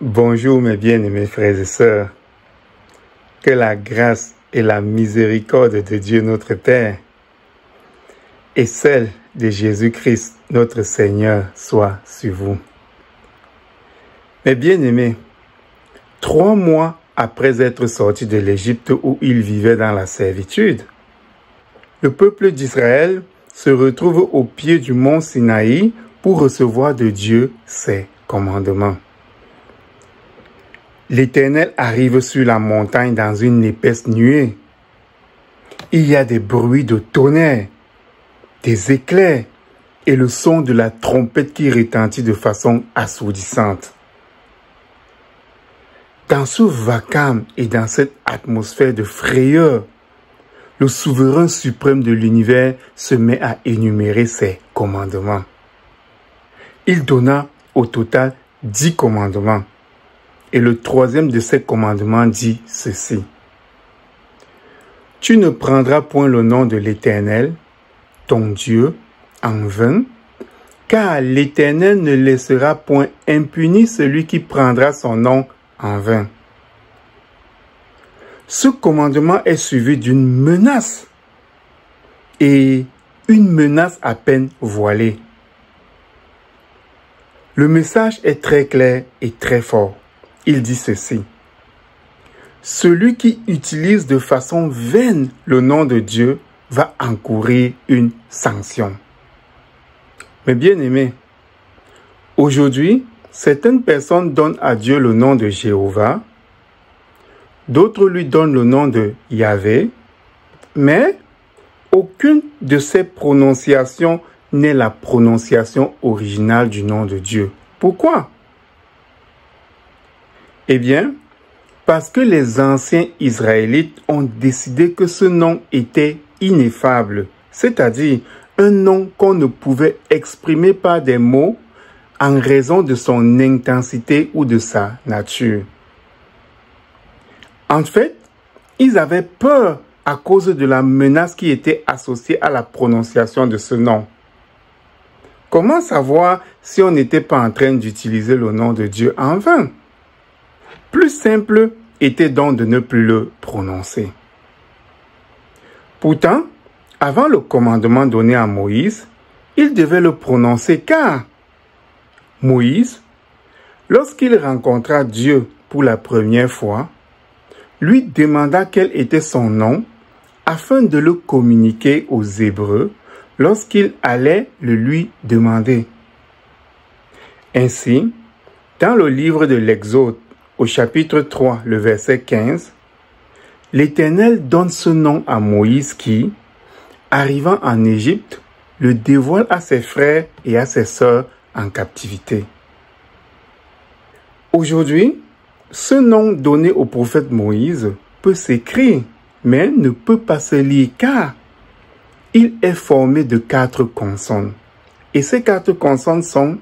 Bonjour mes bien-aimés frères et sœurs. Que la grâce et la miséricorde de Dieu notre Père et celle de Jésus-Christ notre Seigneur soient sur vous. Mes bien-aimés, 3 mois après être sortis de l'Égypte où ils vivaient dans la servitude, le peuple d'Israël se retrouve au pied du mont Sinaï pour recevoir de Dieu ses commandements. L'Éternel arrive sur la montagne dans une épaisse nuée. Il y a des bruits de tonnerre, des éclairs et le son de la trompette qui retentit de façon assourdissante. Dans ce vacarme et dans cette atmosphère de frayeur, le souverain suprême de l'univers se met à énumérer ses commandements. Il donna au total 10 commandements. Et le 3e de ces commandements dit ceci. Tu ne prendras point le nom de l'Éternel, ton Dieu, en vain, car l'Éternel ne laissera point impuni celui qui prendra son nom en vain. Ce commandement est suivi d'une menace, et une menace à peine voilée. Le message est très clair et très fort. Il dit ceci. Celui qui utilise de façon vaine le nom de Dieu va encourir une sanction. Mais bien aimés, aujourd'hui, certaines personnes donnent à Dieu le nom de Jéhovah, d'autres lui donnent le nom de Yahvé, mais aucune de ces prononciations n'est la prononciation originale du nom de Dieu. Pourquoi? Eh bien, parce que les anciens Israélites ont décidé que ce nom était ineffable, c'est-à-dire un nom qu'on ne pouvait exprimer par des mots en raison de son intensité ou de sa nature. En fait, ils avaient peur à cause de la menace qui était associée à la prononciation de ce nom. Comment savoir si on n'était pas en train d'utiliser le nom de Dieu en vain? Plus simple était donc de ne plus le prononcer. Pourtant, avant le commandement donné à Moïse, il devait le prononcer car Moïse, lorsqu'il rencontra Dieu pour la première fois, lui demanda quel était son nom afin de le communiquer aux Hébreux lorsqu'il allait le lui demander. Ainsi, dans le livre de l'Exode, au chapitre 3, le verset 15, l'Éternel donne ce nom à Moïse qui, arrivant en Égypte, le dévoile à ses frères et à ses sœurs en captivité. Aujourd'hui, ce nom donné au prophète Moïse peut s'écrire, mais ne peut pas se lire car il est formé de 4 consonnes. Et ces 4 consonnes sont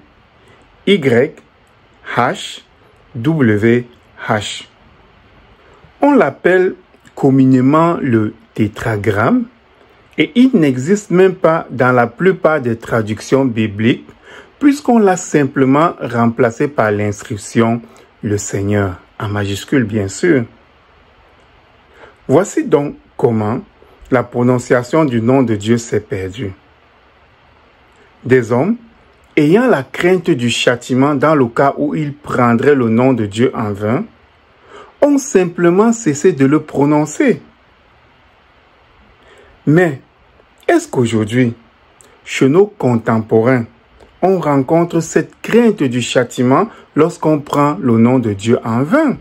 Y, H, W, H. On l'appelle communément le tétragramme et il n'existe même pas dans la plupart des traductions bibliques puisqu'on l'a simplement remplacé par l'inscription « Le Seigneur » en majuscule bien sûr. Voici donc comment la prononciation du nom de Dieu s'est perdue. Des hommes ayant la crainte du châtiment dans le cas où ils prendraient le nom de Dieu en vain, ont simplement cessé de le prononcer. Mais, est-ce qu'aujourd'hui, chez nos contemporains, on rencontre cette crainte du châtiment lorsqu'on prend le nom de Dieu en vain?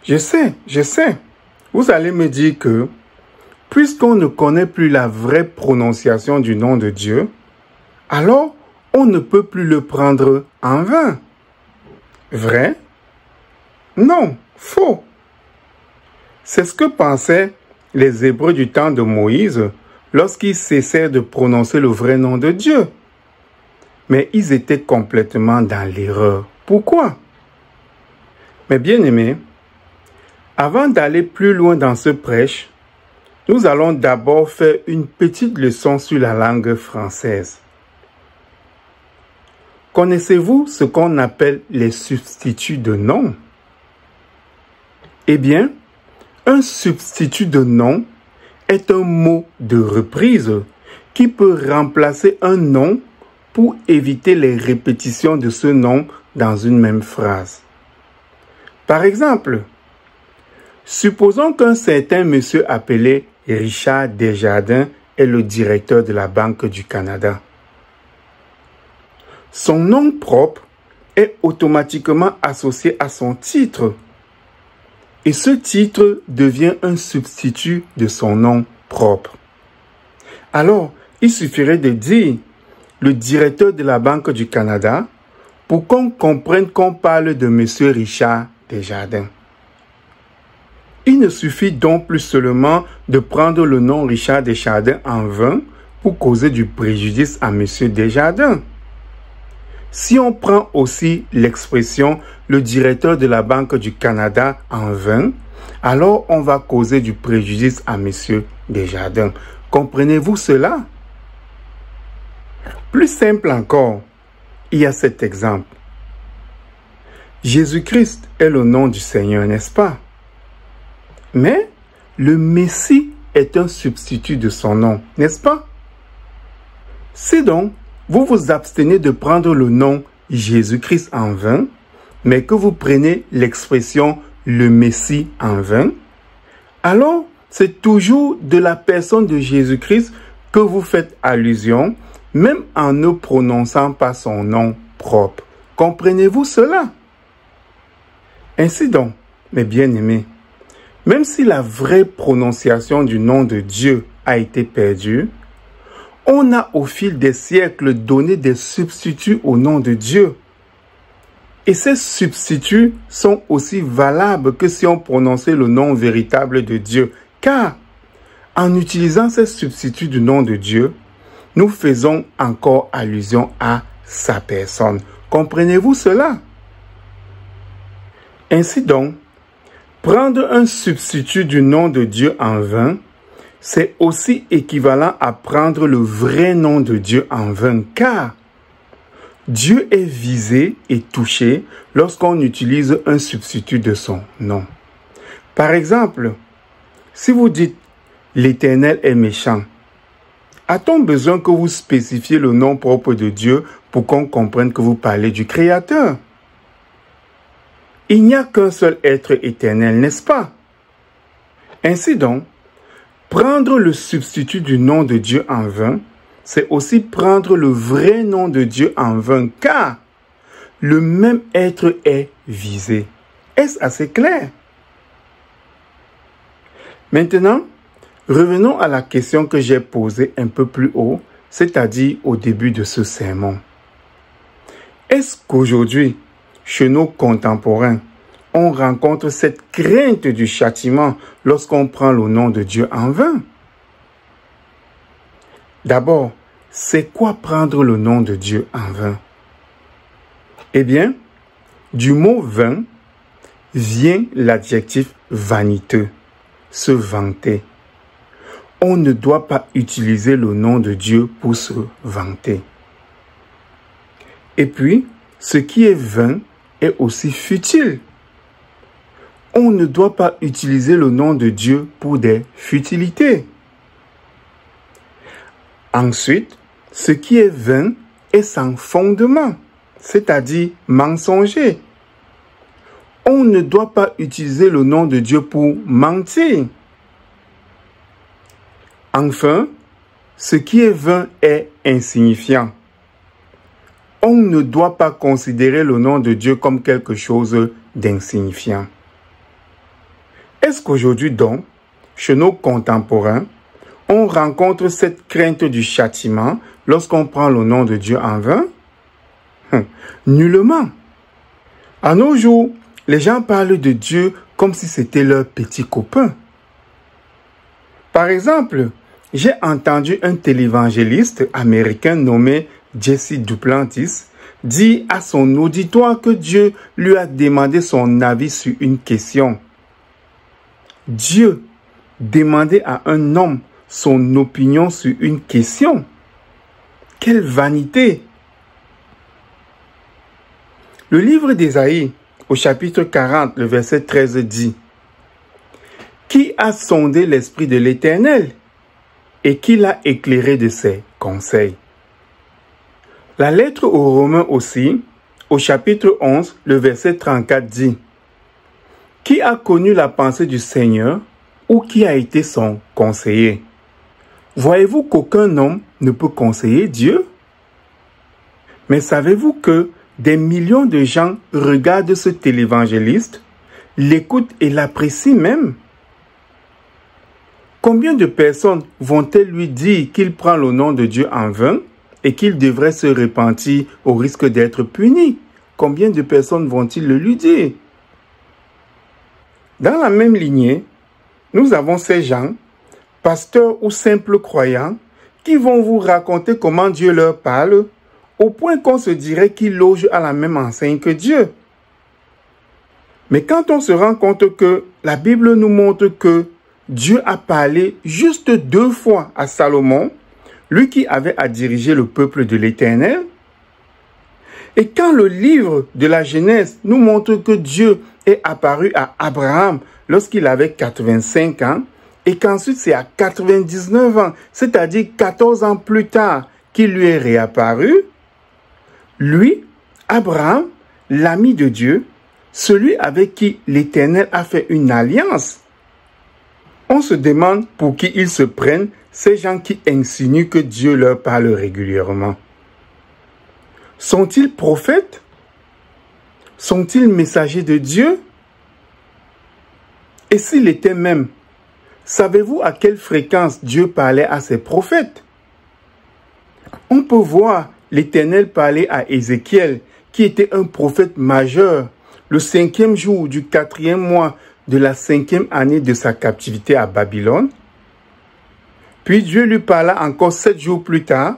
Je sais, vous allez me dire que, puisqu'on ne connaît plus la vraie prononciation du nom de Dieu, alors on ne peut plus le prendre en vain. Vrai? Non, faux. C'est ce que pensaient les Hébreux du temps de Moïse lorsqu'ils cessèrent de prononcer le vrai nom de Dieu. Mais ils étaient complètement dans l'erreur. Pourquoi? Mes bien-aimés, avant d'aller plus loin dans ce prêche, nous allons d'abord faire une petite leçon sur la langue française. Connaissez-vous ce qu'on appelle les substituts de nom? Eh bien, un substitut de nom est un mot de reprise qui peut remplacer un nom pour éviter les répétitions de ce nom dans une même phrase. Par exemple, supposons qu'un certain monsieur appelé Richard Desjardins est le directeur de la Banque du Canada. Son nom propre est automatiquement associé à son titre. Et ce titre devient un substitut de son nom propre. Alors, il suffirait de dire le directeur de la Banque du Canada pour qu'on comprenne qu'on parle de M. Richard Desjardins. Il ne suffit donc plus seulement de prendre le nom Richard Desjardins en vain pour causer du préjudice à M. Desjardins. Si on prend aussi l'expression « le directeur de la Banque du Canada » en vain, alors on va causer du préjudice à M. Desjardins. Comprenez-vous cela? Plus simple encore, il y a cet exemple. Jésus-Christ est le nom du Seigneur, n'est-ce pas? Mais le Messie est un substitut de son nom, n'est-ce pas? Si donc vous vous abstenez de prendre le nom Jésus-Christ en vain, mais que vous prenez l'expression le Messie en vain, alors c'est toujours de la personne de Jésus-Christ que vous faites allusion, même en ne prononçant pas son nom propre. Comprenez-vous cela? Ainsi donc, mes bien-aimés, même si la vraie prononciation du nom de Dieu a été perdue, on a au fil des siècles donné des substituts au nom de Dieu. Et ces substituts sont aussi valables que si on prononçait le nom véritable de Dieu. Car, en utilisant ces substituts du nom de Dieu, nous faisons encore allusion à sa personne. Comprenez-vous cela? Ainsi donc, prendre un substitut du nom de Dieu en vain, c'est aussi équivalent à prendre le vrai nom de Dieu en vain, car Dieu est visé et touché lorsqu'on utilise un substitut de son nom. Par exemple, si vous dites « l'Éternel est méchant », a-t-on besoin que vous spécifiez le nom propre de Dieu pour qu'on comprenne que vous parlez du Créateur? Il n'y a qu'un seul être éternel, n'est-ce pas? Ainsi donc, prendre le substitut du nom de Dieu en vain, c'est aussi prendre le vrai nom de Dieu en vain, car le même être est visé. Est-ce assez clair? Maintenant, revenons à la question que j'ai posée un peu plus haut, c'est-à-dire au début de ce sermon. Est-ce qu'aujourd'hui, chez nos contemporains, on rencontre cette crainte du châtiment lorsqu'on prend le nom de Dieu en vain? D'abord, c'est quoi prendre le nom de Dieu en vain? Eh bien, du mot vain vient l'adjectif vaniteux, se vanter. On ne doit pas utiliser le nom de Dieu pour se vanter. Et puis, ce qui est vain est aussi futile. On ne doit pas utiliser le nom de Dieu pour des futilités. Ensuite, ce qui est vain est sans fondement, c'est-à-dire mensonger. On ne doit pas utiliser le nom de Dieu pour mentir. Enfin, ce qui est vain est insignifiant. On ne doit pas considérer le nom de Dieu comme quelque chose d'insignifiant. Est-ce qu'aujourd'hui donc, chez nos contemporains, on rencontre cette crainte du châtiment lorsqu'on prend le nom de Dieu en vain? Nullement. À nos jours, les gens parlent de Dieu comme si c'était leur petit copain. Par exemple, j'ai entendu un télévangéliste américain nommé Jesse Duplantis dire à son auditoire que Dieu lui a demandé son avis sur une question. Dieu demandait à un homme son opinion sur une question. Quelle vanité! Le livre d'Ésaïe, au chapitre 40, le verset 13 dit: « Qui a sondé l'esprit de l'Éternel et qui l'a éclairé de ses conseils ?» La lettre aux Romains aussi, au chapitre 11, le verset 34 dit: « Qui a connu la pensée du Seigneur ou qui a été son conseiller ?» Voyez-vous qu'aucun homme ne peut conseiller Dieu? Mais savez-vous que des millions de gens regardent ce télévangéliste, l'écoutent et l'apprécient même? Combien de personnes vont-elles lui dire qu'il prend le nom de Dieu en vain et qu'il devrait se repentir au risque d'être puni? Combien de personnes vont-ils le lui dire? Dans la même lignée, nous avons ces gens, pasteurs ou simples croyants, qui vont vous raconter comment Dieu leur parle, au point qu'on se dirait qu'ils logent à la même enseigne que Dieu. Mais quand on se rend compte que la Bible nous montre que Dieu a parlé juste 2 fois à Salomon, lui qui avait à diriger le peuple de l'Éternel, et quand le livre de la Genèse nous montre que Dieu est apparu à Abraham lorsqu'il avait 85 ans, et qu'ensuite c'est à 99 ans, c'est-à-dire 14 ans plus tard, qu'il lui est réapparu, lui, Abraham, l'ami de Dieu, celui avec qui l'Éternel a fait une alliance. On se demande pour qui ils se prennent, ces gens qui insinuent que Dieu leur parle régulièrement. Sont-ils prophètes? Sont-ils messagers de Dieu? Et s'il était même, savez-vous à quelle fréquence Dieu parlait à ses prophètes? On peut voir l'Éternel parler à Ézéchiel, qui était un prophète majeur, le 5e jour du 4e mois de la 5e année de sa captivité à Babylone. Puis Dieu lui parla encore 7 jours plus tard,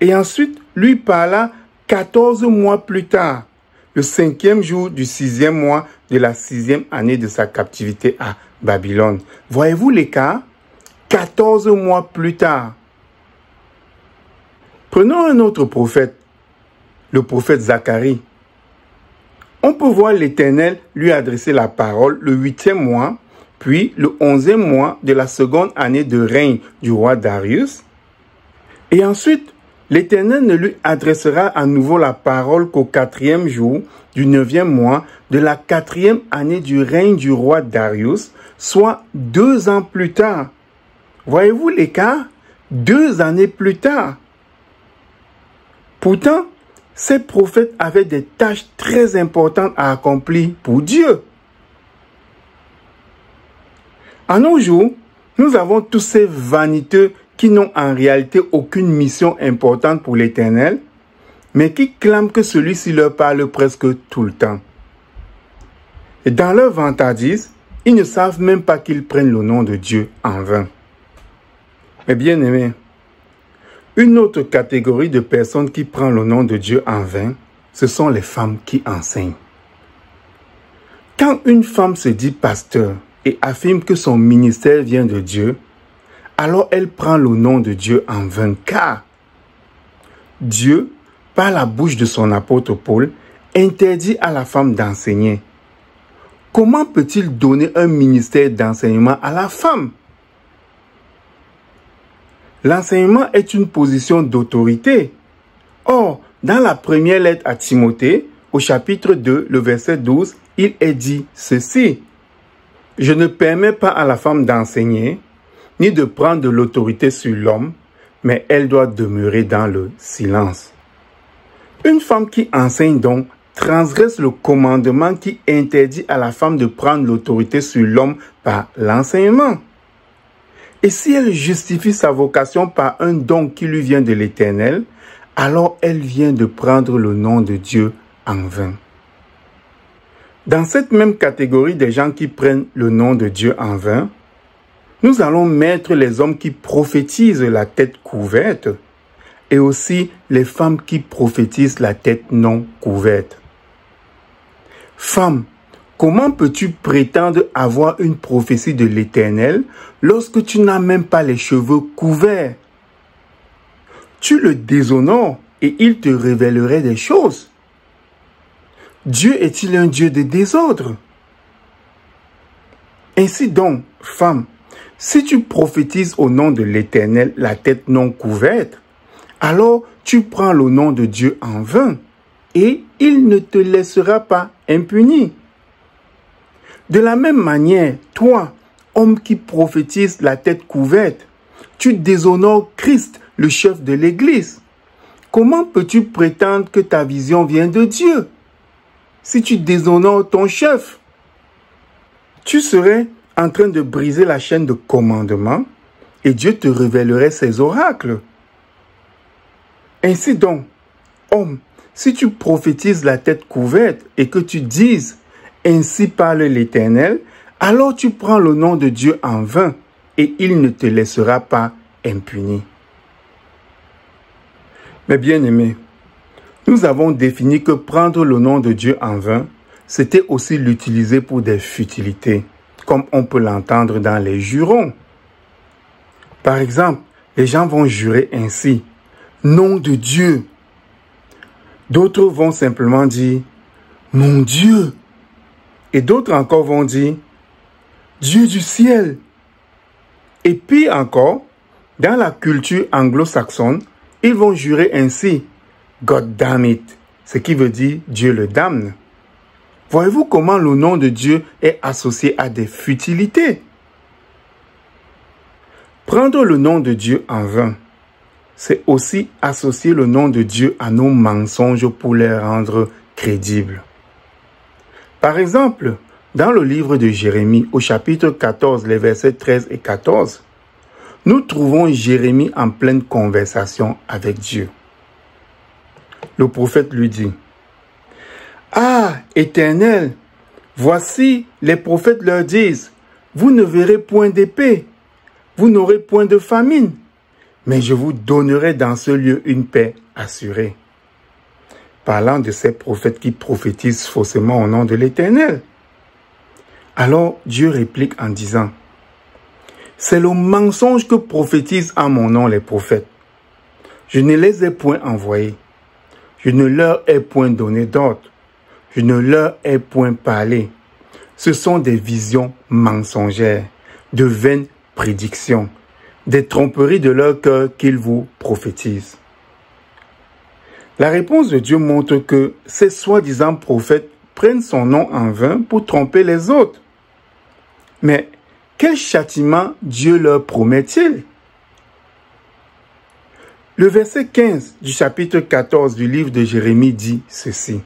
et ensuite lui parla 14 mois plus tard, le 5e jour du 6e mois de la 6e année de sa captivité à Babylone. Voyez-vous l'écart? 14 mois plus tard. Prenons un autre prophète, le prophète Zacharie. On peut voir l'Éternel lui adresser la parole le 8e mois, puis le 11e mois de la 2e année de règne du roi Darius. Et ensuite, l'Éternel ne lui adressera à nouveau la parole qu'au 4e jour du 9e mois de la 4e année du règne du roi Darius, soit 2 ans plus tard. Voyez-vous l'écart? 2 années plus tard. Pourtant, ces prophètes avaient des tâches très importantes à accomplir pour Dieu. À nos jours, nous avons tous ces vaniteux qui n'ont en réalité aucune mission importante pour l'Éternel, mais qui clament que celui-ci leur parle presque tout le temps. Et dans leur vantardise, ils ne savent même pas qu'ils prennent le nom de Dieu en vain. Mais bien aimés, une autre catégorie de personnes qui prend le nom de Dieu en vain, ce sont les femmes qui enseignent. Quand une femme se dit pasteur et affirme que son ministère vient de Dieu, alors elle prend le nom de Dieu en vain, car Dieu, par la bouche de son apôtre Paul, interdit à la femme d'enseigner. Comment peut-il donner un ministère d'enseignement à la femme? L'enseignement est une position d'autorité. Or, dans la première lettre à Timothée, au chapitre 2, le verset 12, il est dit ceci: « Je ne permets pas à la femme d'enseigner, ni de prendre de l'autorité sur l'homme, mais elle doit demeurer dans le silence. » Une femme qui enseigne donc transgresse le commandement qui interdit à la femme de prendre l'autorité sur l'homme par l'enseignement. Et si elle justifie sa vocation par un don qui lui vient de l'Éternel, alors elle vient de prendre le nom de Dieu en vain. Dans cette même catégorie des gens qui prennent le nom de Dieu en vain, nous allons mettre les hommes qui prophétisent la tête couverte et aussi les femmes qui prophétisent la tête non couverte. Femme, comment peux-tu prétendre avoir une prophétie de l'Éternel lorsque tu n'as même pas les cheveux couverts? Tu le déshonores et il te révélerait des choses. Dieu est-il un Dieu de désordre? Ainsi donc, femme, si tu prophétises au nom de l'Éternel la tête non couverte, alors tu prends le nom de Dieu en vain, et il ne te laissera pas impuni. De la même manière, toi, homme qui prophétise la tête couverte, tu déshonores Christ, le chef de l'Église. Comment peux-tu prétendre que ta vision vient de Dieu si tu déshonores ton chef? Tu serais en train de briser la chaîne de commandement et Dieu te révélerait ses oracles. Ainsi donc, homme, si tu prophétises la tête couverte et que tu dises « Ainsi parle l'Éternel », alors tu prends le nom de Dieu en vain et il ne te laissera pas impuni. Mes bien-aimés, nous avons défini que prendre le nom de Dieu en vain, c'était aussi l'utiliser pour des futilités, comme on peut l'entendre dans les jurons. Par exemple, les gens vont jurer ainsi, « Nom de Dieu ». D'autres vont simplement dire « Mon Dieu ». Et d'autres encore vont dire « Dieu du ciel ». Et puis encore, dans la culture anglo-saxonne, ils vont jurer ainsi « God damn it », ce qui veut dire « Dieu le damne ». Voyez-vous comment le nom de Dieu est associé à des futilités? Prendre le nom de Dieu en vain, c'est aussi associer le nom de Dieu à nos mensonges pour les rendre crédibles. Par exemple, dans le livre de Jérémie, au chapitre 14, les versets 13 et 14, nous trouvons Jérémie en pleine conversation avec Dieu. Le prophète lui dit, « Ah, Éternel, voici les prophètes leur disent, vous ne verrez point d'épée, vous n'aurez point de famine, mais je vous donnerai dans ce lieu une paix assurée. » Parlant de ces prophètes qui prophétisent faussement au nom de l'Éternel. Alors Dieu réplique en disant, « C'est le mensonge que prophétisent en mon nom les prophètes. Je ne les ai point envoyés. Je ne leur ai point donné d'ordre. Je ne leur ai point parlé. Ce sont des visions mensongères, de vaines prédictions, des tromperies de leur cœur qu'ils vous prophétisent. » La réponse de Dieu montre que ces soi-disant prophètes prennent son nom en vain pour tromper les autres. Mais quel châtiment Dieu leur promet-il? Le verset 15 du chapitre 14 du livre de Jérémie dit ceci.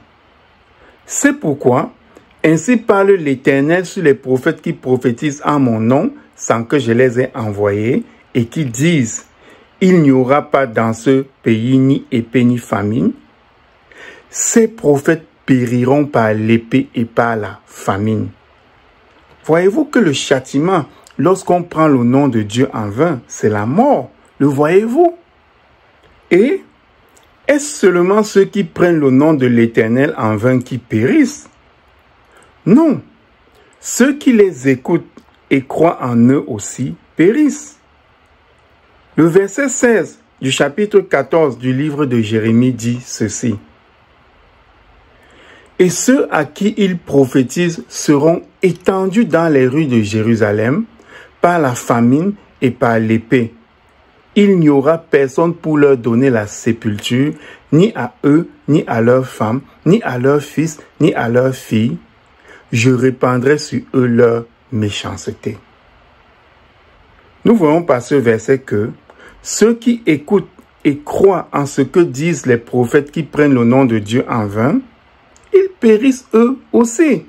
« C'est pourquoi, ainsi parle l'Éternel sur les prophètes qui prophétisent en mon nom sans que je les ai envoyés et qui disent « Il n'y aura pas dans ce pays ni épée ni famine. » Ces prophètes périront par l'épée et par la famine. Voyez-vous que le châtiment, lorsqu'on prend le nom de Dieu en vain, c'est la mort. Le voyez-vous? Et est-ce seulement ceux qui prennent le nom de l'Éternel en vain qui périssent? Non. Ceux qui les écoutent et croient en eux aussi périssent. Le verset 16 du chapitre 14 du livre de Jérémie dit ceci. « Et ceux à qui ils prophétisent seront étendus dans les rues de Jérusalem par la famine et par l'épée. Il n'y aura personne pour leur donner la sépulture, ni à eux, ni à leurs femmes, ni à leurs fils, ni à leurs filles. Je répandrai sur eux leur méchanceté. » Nous voyons par ce verset que ceux qui écoutent et croient en ce que disent les prophètes qui prennent le nom de Dieu en vain, ils périssent eux aussi.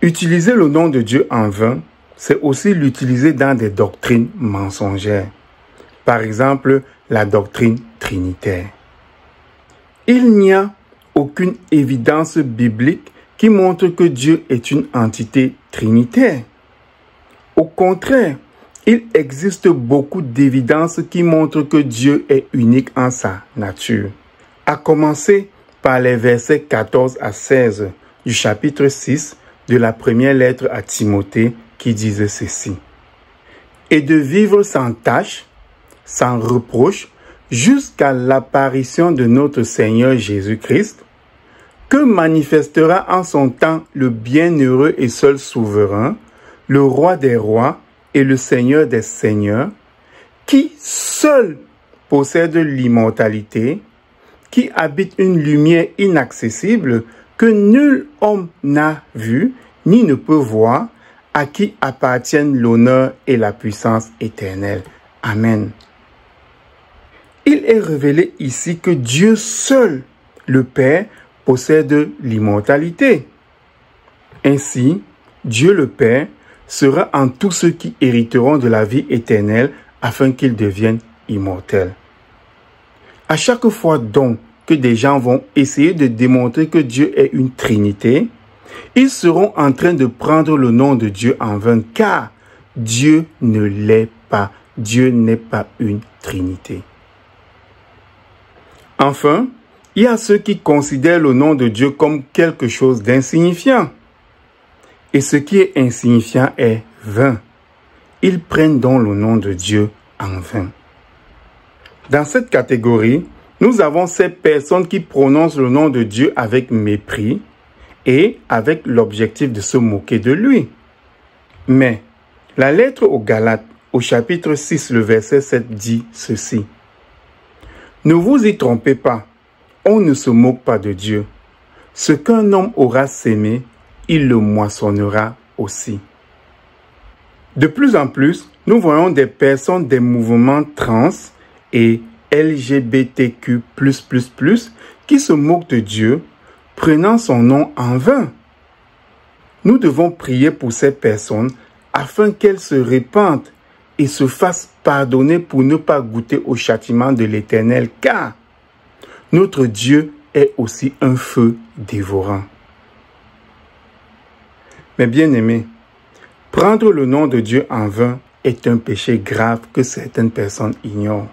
Utiliser le nom de Dieu en vain, c'est aussi l'utiliser dans des doctrines mensongères. Par exemple, la doctrine trinitaire. Il n'y a aucune évidence biblique qui montre que Dieu est une entité trinitaire. Au contraire, il existe beaucoup d'évidences qui montrent que Dieu est unique en sa nature. À commencer par les versets 14 à 16 du chapitre 6 de la première lettre à Timothée qui disent ceci. « Et de vivre sans tache, sans reproche, jusqu'à l'apparition de notre Seigneur Jésus-Christ, que manifestera en son temps le bienheureux et seul souverain, le roi des rois et le seigneur des seigneurs, qui seul possède l'immortalité, qui habite une lumière inaccessible que nul homme n'a vue ni ne peut voir, à qui appartiennent l'honneur et la puissance éternelle. Amen. Il est révélé ici que Dieu seul, le Père, possède l'immortalité. Ainsi, Dieu le Père sera en tous ceux qui hériteront de la vie éternelle afin qu'ils deviennent immortels. À chaque fois donc que des gens vont essayer de démontrer que Dieu est une Trinité, ils seront en train de prendre le nom de Dieu en vain, car Dieu ne l'est pas. Dieu n'est pas une Trinité. Enfin, il y a ceux qui considèrent le nom de Dieu comme quelque chose d'insignifiant. Et ce qui est insignifiant est vain. Ils prennent donc le nom de Dieu en vain. Dans cette catégorie, nous avons ces personnes qui prononcent le nom de Dieu avec mépris et avec l'objectif de se moquer de lui. Mais la lettre aux Galates, au chapitre 6, le verset 7 dit ceci. Ne vous y trompez pas, on ne se moque pas de Dieu. Ce qu'un homme aura sémé, il le moissonnera aussi. De plus en plus, nous voyons des personnes des mouvements trans et LGBTQ++, qui se moquent de Dieu, prenant son nom en vain. Nous devons prier pour ces personnes afin qu'elles se répandent et se fassent pardonner pour ne pas goûter au châtiment de l'Éternel, car notre Dieu est aussi un feu dévorant. Mais bien-aimés, prendre le nom de Dieu en vain est un péché grave que certaines personnes ignorent.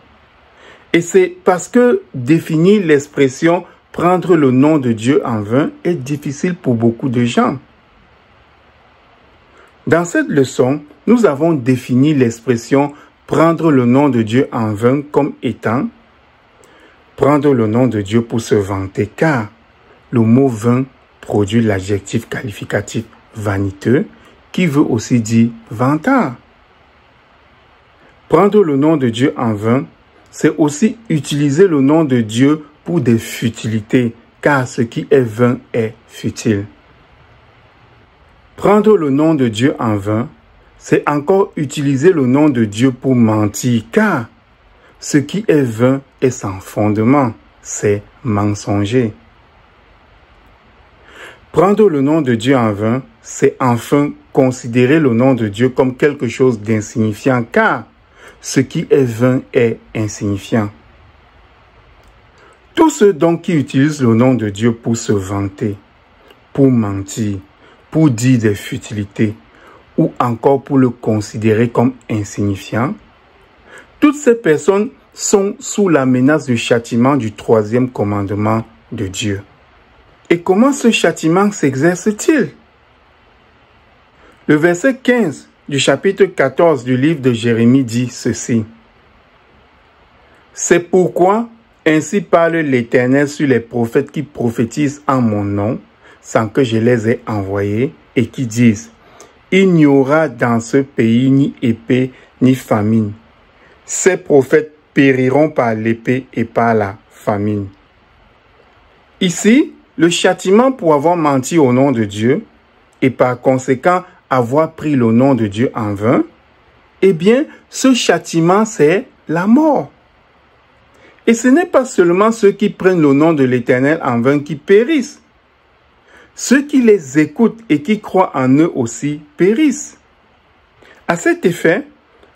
Et c'est parce que définir l'expression « prendre le nom de Dieu en vain » est difficile pour beaucoup de gens. Dans cette leçon, nous avons défini l'expression « prendre le nom de Dieu en vain » comme étant « prendre le nom de Dieu pour se vanter » car le mot « vain » produit l'adjectif qualificatif « vaniteux » qui veut aussi dire « vantard ». Prendre le nom de Dieu en vain, c'est aussi utiliser le nom de Dieu pour des futilités, car ce qui est vain est futile. Prendre le nom de Dieu en vain, c'est encore utiliser le nom de Dieu pour mentir, car ce qui est vain est sans fondement, c'est mensonger. Prendre le nom de Dieu en vain, c'est enfin considérer le nom de Dieu comme quelque chose d'insignifiant, car ce qui est vain est insignifiant. Tous ceux donc qui utilisent le nom de Dieu pour se vanter, pour mentir, pour dire des futilités, ou encore pour le considérer comme insignifiant, toutes ces personnes sont sous la menace du châtiment du 3e commandement de Dieu. Et comment ce châtiment s'exerce-t-il? Le verset 15 du chapitre 14 du livre de Jérémie dit ceci. C'est pourquoi ainsi parle l'Éternel sur les prophètes qui prophétisent en mon nom, sans que je les ai envoyés, et qui disent, il n'y aura dans ce pays ni épée ni famine. Ces prophètes périront par l'épée et par la famine. Ici, le châtiment pour avoir menti au nom de Dieu, et par conséquent avoir pris le nom de Dieu en vain, eh bien, ce châtiment, c'est la mort. Et ce n'est pas seulement ceux qui prennent le nom de l'Éternel en vain qui périssent. Ceux qui les écoutent et qui croient en eux aussi périssent. À cet effet,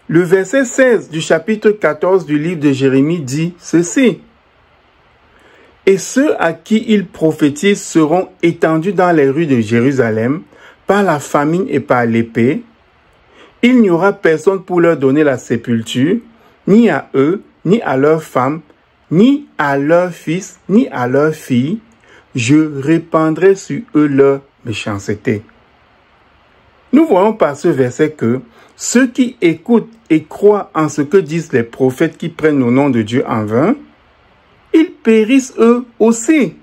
le verset 16 du chapitre 14 du livre de Jérémie dit ceci. Et ceux à qui ils prophétisent seront étendus dans les rues de Jérusalem par la famine et par l'épée. Il n'y aura personne pour leur donner la sépulture, ni à eux, ni à leurs femmes, ni à leurs fils, ni à leurs filles. Je répandrai sur eux leur méchanceté. Nous voyons par ce verset que ceux qui écoutent et croient en ce que disent les prophètes qui prennent le nom de Dieu en vain, ils périssent eux aussi.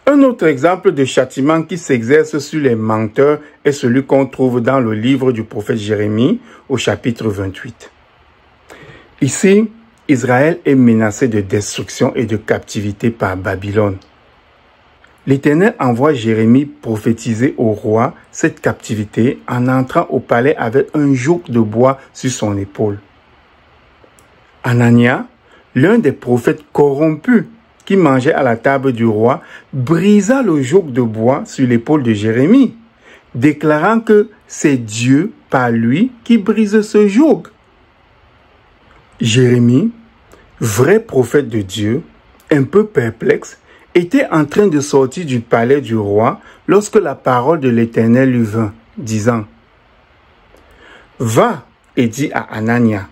Un autre exemple de châtiment qui s'exerce sur les menteurs est celui qu'on trouve dans le livre du prophète Jérémie au chapitre 28. Ici, Israël est menacé de destruction et de captivité par Babylone. L'Éternel envoie Jérémie prophétiser au roi cette captivité en entrant au palais avec un joug de bois sur son épaule. Anania, l'un des prophètes corrompus qui mangeait à la table du roi, brisa le joug de bois sur l'épaule de Jérémie, déclarant que c'est Dieu par lui qui brise ce joug. Jérémie, vrai prophète de Dieu, un peu perplexe, était en train de sortir du palais du roi lorsque la parole de l'Éternel lui vint, disant « Va et dis à Anania,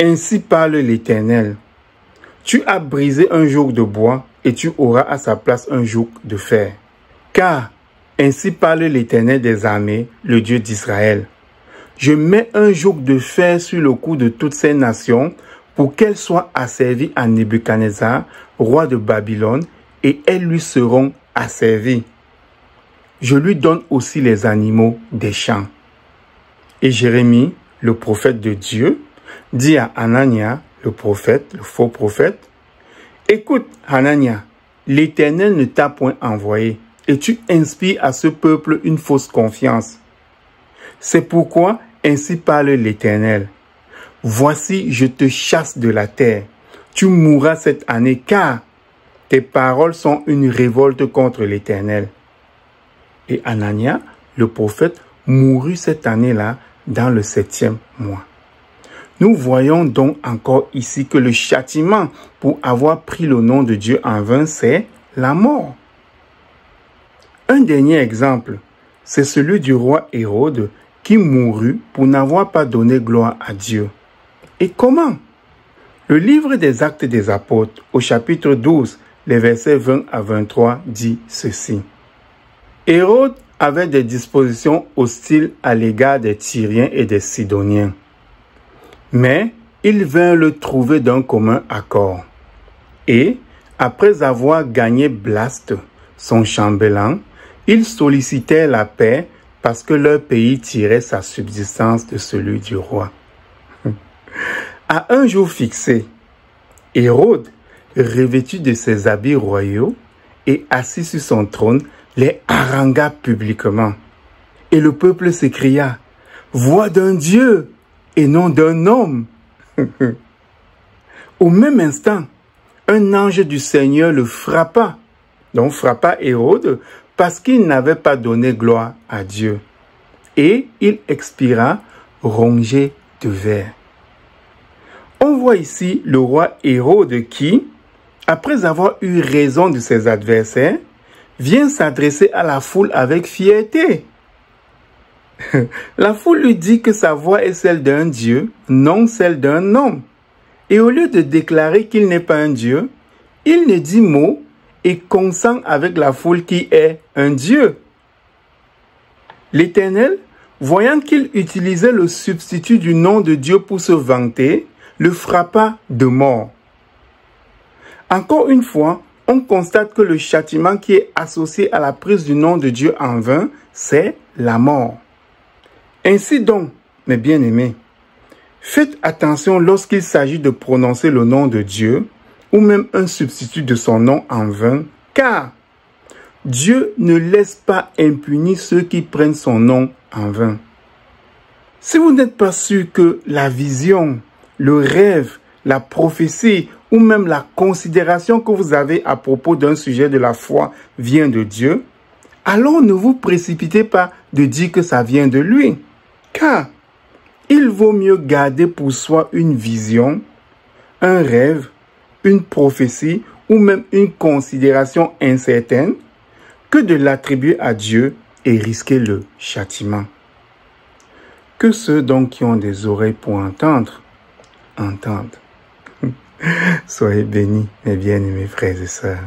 ainsi parle l'Éternel, tu as brisé un joug de bois et tu auras à sa place un joug de fer. Car ainsi parle l'Éternel des armées, le Dieu d'Israël. Je mets un joug de fer sur le cou de toutes ces nations pour qu'elles soient asservies à Nebuchadnezzar, roi de Babylone, et elles lui seront asservies. Je lui donne aussi les animaux des champs. » Et Jérémie, le prophète de Dieu, dit à Anania, le prophète, le faux prophète, « Écoute, Anania, l'Éternel ne t'a point envoyé, et tu inspires à ce peuple une fausse confiance. C'est pourquoi ainsi parle l'Éternel. Voici, je te chasse de la terre. Tu mourras cette année, car tes paroles sont une révolte contre l'Éternel. » Et Anania, le prophète, mourut cette année-là dans le 7e mois. Nous voyons donc encore ici que le châtiment pour avoir pris le nom de Dieu en vain, c'est la mort. Un dernier exemple, c'est celui du roi Hérode qui mourut pour n'avoir pas donné gloire à Dieu. Et comment? Le livre des Actes des Apôtres, au chapitre 12, les versets 20 à 23, dit ceci. Hérode avait des dispositions hostiles à l'égard des Tyriens et des Sidoniens. Mais ils vinrent le trouver d'un commun accord. Et, après avoir gagné Blaste, son chambellan, ils sollicitèrent la paix parce que leur pays tirait sa subsistance de celui du roi. À un jour fixé, Hérode, revêtu de ses habits royaux et assis sur son trône, les harangua publiquement. Et le peuple s'écria, « Voix d'un Dieu et non d'un homme !» Au même instant, un ange du Seigneur le frappa, donc frappa Hérode, parce qu'il n'avait pas donné gloire à Dieu. Et il expira rongé de vers. On voit ici le roi Hérode qui, après avoir eu raison de ses adversaires, vient s'adresser à la foule avec fierté. La foule lui dit que sa voix est celle d'un Dieu, non celle d'un homme. Et au lieu de déclarer qu'il n'est pas un Dieu, il ne dit mot et consent avec la foule qui est un Dieu. L'Éternel, voyant qu'il utilisait le substitut du nom de Dieu pour se vanter, le frappa de mort. Encore une fois, on constate que le châtiment qui est associé à la prise du nom de Dieu en vain, c'est la mort. Ainsi donc, mes bien-aimés, faites attention lorsqu'il s'agit de prononcer le nom de Dieu ou même un substitut de son nom en vain, car Dieu ne laisse pas impunis ceux qui prennent son nom en vain. Si vous n'êtes pas sûr que la vision, le rêve, la prophétie ou même la considération que vous avez à propos d'un sujet de la foi vient de Dieu, alors ne vous précipitez pas de dire que ça vient de lui. Car il vaut mieux garder pour soi une vision, un rêve, une prophétie ou même une considération incertaine que de l'attribuer à Dieu et risquer le châtiment. Que ceux donc qui ont des oreilles pour entendre, entendent. Soyez bénis, mes bien-aimés frères et sœurs.